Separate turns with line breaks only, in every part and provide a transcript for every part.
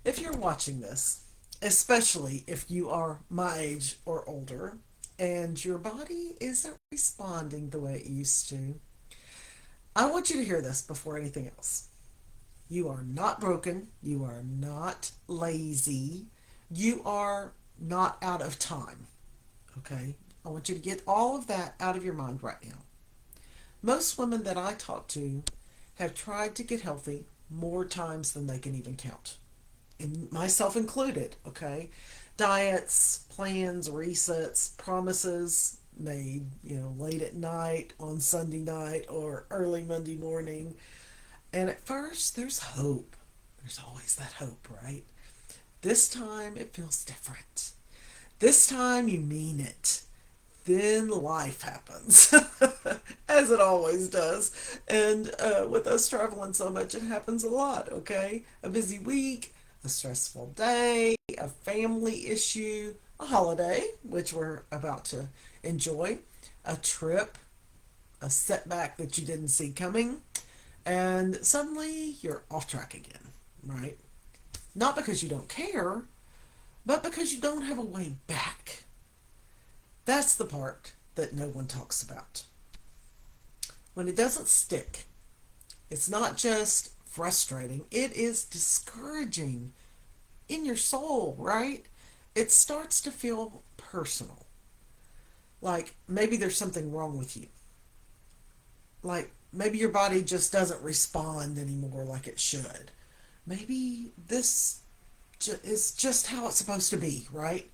If you're watching this, especially if you are my age or older, and your body isn't responding the way it used to, I want you to hear this before anything else. You are not broken. You are not lazy. You are not out of time. Okay? I want you to get all of that out of your mind right now. Most women that I talk to have tried to get healthy more times than they can even count, and myself included, okay? Diets, plans, resets, promises made, late at night, on Sunday night, or early Monday morning. And at first, there's hope. There's always that hope, right? This time, it feels different. This time, you mean it. Then life happens, as it always does. And with us traveling so much, it happens a lot, okay? A busy week, a stressful day, a family issue, a holiday, which we're about to enjoy, a trip, a setback that you didn't see coming, and suddenly you're off track again, right? Not because you don't care, but because you don't have a way back. That's the part that no one talks about. When it doesn't stick, it's not just frustrating, it is discouraging in your soul, right? It starts to feel personal. Like maybe there's something wrong with you. Like maybe your body just doesn't respond anymore like it should. Maybe this is just how it's supposed to be, right?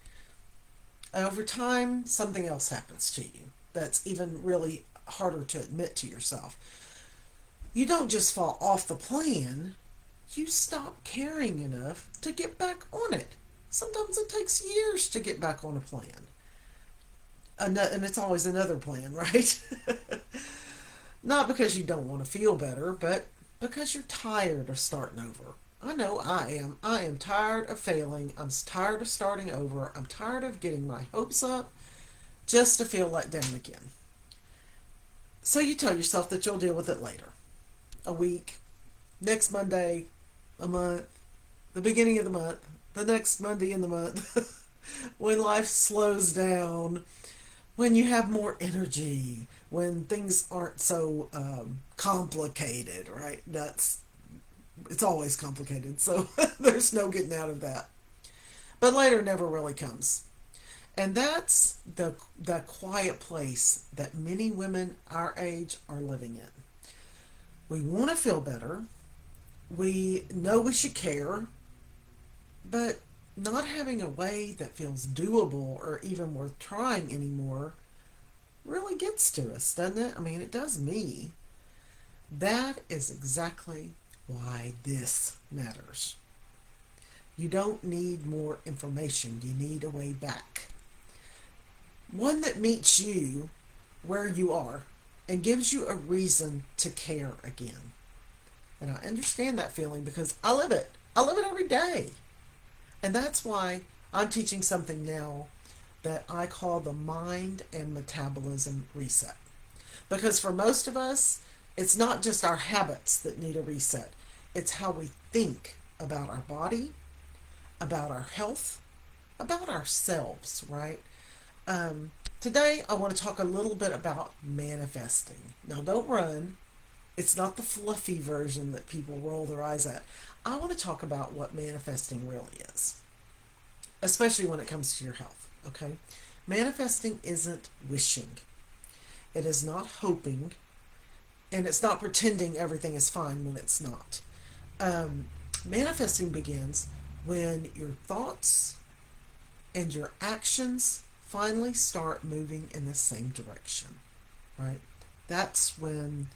Over time, something else happens to you that's even really harder to admit to yourself. You don't just fall off the plan, you stop caring enough to get back on it. Sometimes it takes years to get back on a plan. And it's always another plan, right? Not because you don't want to feel better, but because you're tired of starting over. I know I am. I am tired of failing. I'm tired of starting over. I'm tired of getting my hopes up just to feel let down again. So you tell yourself that you'll deal with it later. A week, next Monday, a month, the beginning of the month, the next Monday in the month, when life slows down, when you have more energy, when things aren't so complicated, right? It's always complicated, so there's no getting out of that. But later never really comes. And that's the quiet place that many women our age are living in. We want to feel better. We know we should care, but not having a way that feels doable or even worth trying anymore really gets to us, doesn't it? I mean, it does me. That is exactly why this matters. You don't need more information, you need a way back. One that meets you where you are and gives you a reason to care again. And I understand that feeling because I live it. I live it every day. And that's why I'm teaching something now that I call the mind and metabolism reset. Because for most of us, it's not just our habits that need a reset, it's how we think about our body, about our health, about ourselves, right? Today, I want to talk a little bit about manifesting. Now, don't run. It's not the fluffy version that people roll their eyes at. I want to talk about what manifesting really is, especially when it comes to your health, okay? Manifesting isn't wishing, it is not hoping, and it's not pretending everything is fine when it's not. Um, Manifesting begins when your thoughts and your actions finally start moving in the same direction, right? That's when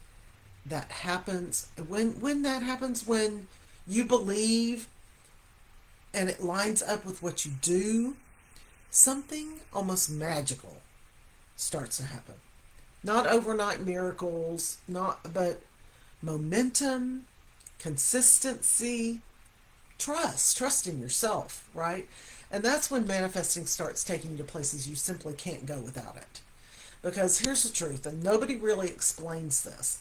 that happens. When that happens, when you believe and it lines up with what you do, something almost magical starts to happen. Not overnight miracles, not but momentum, consistency, trust in yourself, right? And that's when manifesting starts taking you to places you simply can't go without it. Because here's the truth, and nobody really explains this.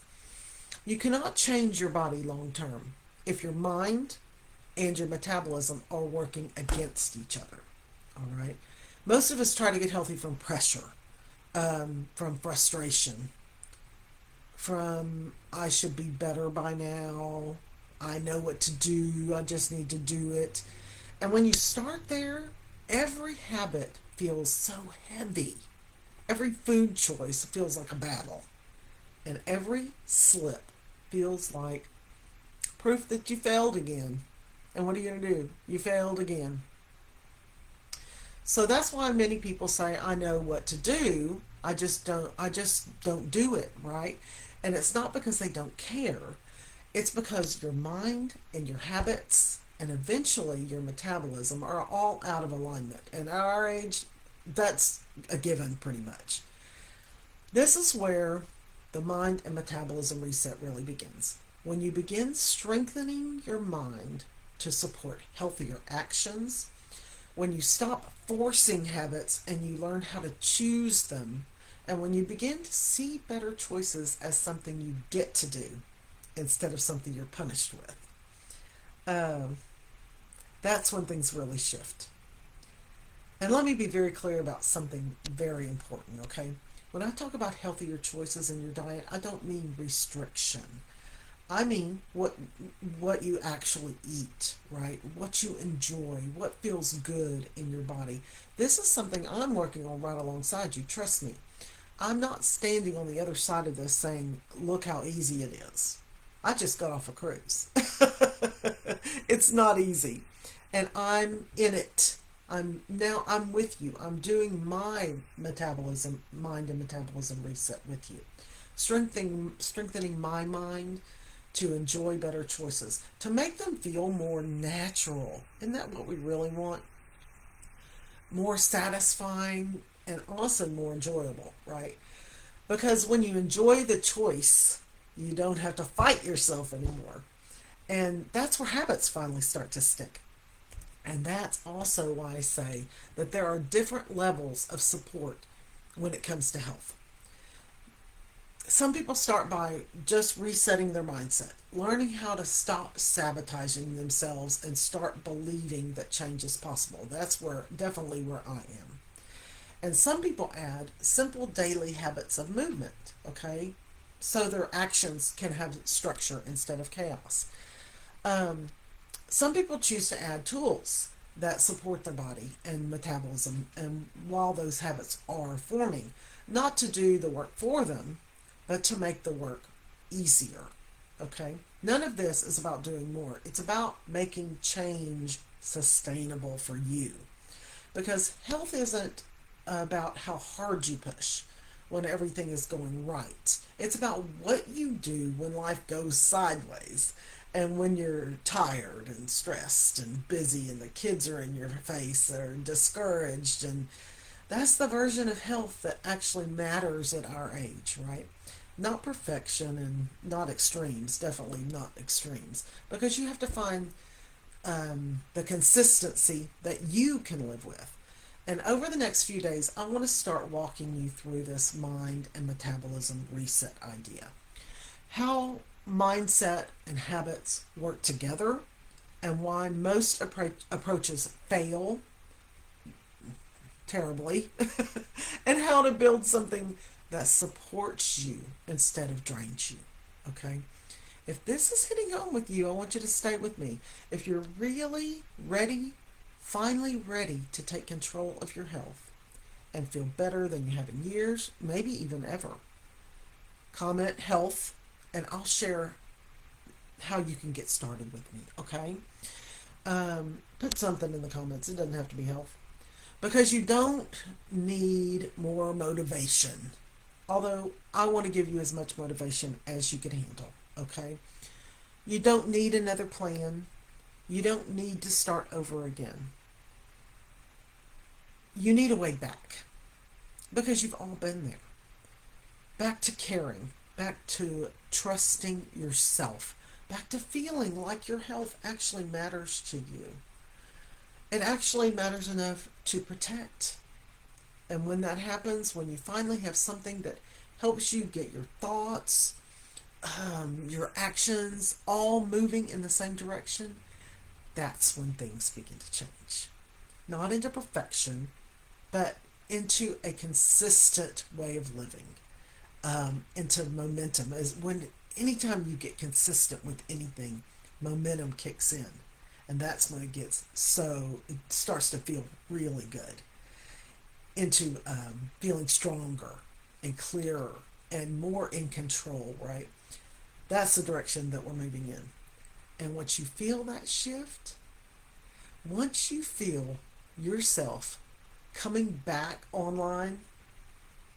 You cannot change your body long term if your mind, and your metabolism are working against each other. All right. Most of us try to get healthy from pressure, from frustration, from I should be better by now. I know what to do. I just need to do it. And when you start there, every habit feels so heavy. Every food choice feels like a battle. And every slip feels like proof that you failed again. And what are you going to do? You failed again. So that's why many people say, I know what to do. I just don't do it, right? And it's not because they don't care. It's because your mind and your habits and eventually your metabolism are all out of alignment. And at our age, that's a given pretty much. This is where the mind and metabolism reset really begins. When you begin strengthening your mind to support healthier actions, when you stop forcing habits and you learn how to choose them, and when you begin to see better choices as something you get to do instead of something you're punished with, um, that's when things really shift. And let me be very clear about something very important, okay? When I talk about healthier choices in your diet, I don't mean restriction. I mean what you actually eat, right? What you enjoy, what feels good in your body. This is something I'm working on right alongside you. Trust me. I'm not standing on the other side of this saying, look how easy it is. I just got off a cruise. It's not easy. And I'm in it. I'm with you. I'm doing my metabolism, mind and metabolism reset with you. Strengthening my mind to enjoy better choices, to make them feel more natural. Isn't that what we really want? More satisfying and also more enjoyable, right? Because when you enjoy the choice, you don't have to fight yourself anymore. And that's where habits finally start to stick. And that's also why I say that there are different levels of support when it comes to health. Some people start by just resetting their mindset, learning how to stop sabotaging themselves and start believing that change is possible. That's where definitely where I am. And some people add simple daily habits of movement, okay? So their actions can have structure instead of chaos. Um, some people choose to add tools that support their body and metabolism, and while those habits are forming, not to do the work for them, but to make the work easier. Okay? None of this is about doing more. It's about making change sustainable for you. Because health isn't about how hard you push when everything is going right. It's about what you do when life goes sideways and when you're tired and stressed and busy and the kids are in your face or discouraged. And that's the version of health that actually matters at our age, right? Not perfection and not extremes, definitely not extremes, because you have to find the consistency that you can live with. And over the next few days, I want to start walking you through this mind and metabolism reset idea. How mindset and habits work together, and why most approaches fail terribly, and how to build something that supports you instead of drains you. Okay? If this is hitting home with you, I want you to stay with me. If you're really ready, finally ready to take control of your health and feel better than you have in years, maybe even ever, comment health and I'll share how you can get started with me, okay? Put something in the comments. It doesn't have to be health. Because you don't need more motivation. Although I want to give you as much motivation as you can handle, okay? You don't need another plan. You don't need to start over again. You need a way back because you've all been there. Back to caring, back to trusting yourself, back to feeling like your health actually matters to you. It actually matters enough to protect. And when that happens, when you finally have something that helps you get your thoughts, your actions all moving in the same direction, that's when things begin to change. Not into perfection, but into a consistent way of living, into momentum. As when anytime you get consistent with anything, momentum kicks in, and that's when it starts to feel really good. Into feeling stronger and clearer and more in control. Right, that's the direction that we're moving in. And once you feel that shift, once you feel yourself coming back online,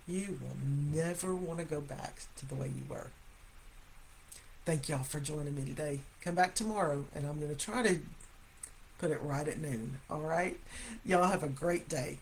you will never want to go back to the way you were. Thank y'all for joining me today. Come back tomorrow, and I'm going to try to put it right at noon. All right? Y'all have a great day.